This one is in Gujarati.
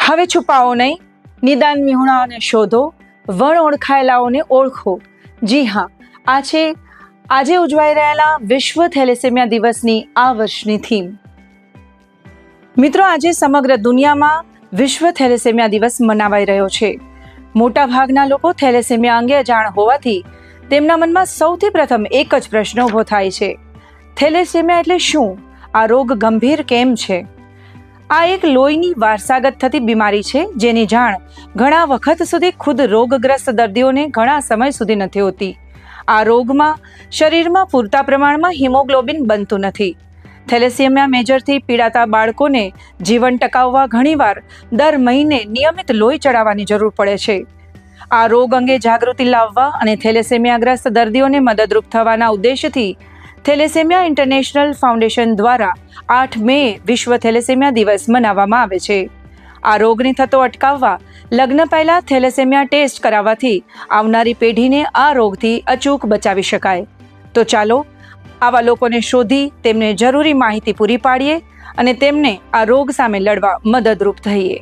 હવે છુપાઓ નહીં, નિદાન વિહોણાઓને શોધો, વણ ઓળખાયેલાઓને ઓળખો. જી હા, આ છે આજે ઉજવાઈ રહેલા વિશ્વ થેલેસેમિયા દિવસની આ વર્ષની થીમ. મિત્રો, આજે સમગ્ર દુનિયામાં વિશ્વ થેલેસેમિયા દિવસ મનાવાઈ રહ્યો છે. મોટા ભાગના લોકો થેલેસેમિયા અંગે અજાણ હોવાથી તેમના મનમાં સૌથી પ્રથમ એક જ પ્રશ્ન ઊભો થાય છે: થેલેસેમિયા એટલે શું? આ રોગ ગંભીર કેમ છે? આ એક લોહીની વારસાગત થતી બીમારી છે જેની જાણ ઘણા વખત સુધી ખુદ રોગગ્રસ્ત દર્દીઓને ઘણા સમય સુધી નથી હોતી. આ રોગમાં શરીરમાં પૂરતા પ્રમાણમાં હિમોગ્લોબિન બનતું નથી. થેલેસેમિયા મેજરથી પીડાતા બાળકોને જીવન ટકાવવા ઘણીવાર દર મહિને નિયમિત લોહી ચડાવવાની જરૂર પડે છે. આ રોગ અંગે જાગૃતિ લાવવા અને થેલેસેમિયાગ્રસ્ત દર્દીઓને મદદરૂપ થવાના ઉદ્દેશથી થેલેસેમિયા ઇન્ટરનેશનલ ફાઉન્ડેશન દ્વારા 8 મે વિશ્વ થેલેસેમિયા દિવસ મનાવવામાં આવે છે. આ રોગને થતો અટકાવવા લગ્ન પહેલા થેલેસેમિયા ટેસ્ટ કરાવવાથી આવનારી પેઢીને આ રોગથી અચૂક બચાવી શકાય. તો ચાલો આવા લોકોને શોધી તેમને જરૂરી માહિતી પૂરી પાડીએ અને તેમને આ રોગ સામે લડવા મદદરૂપ થઈએ.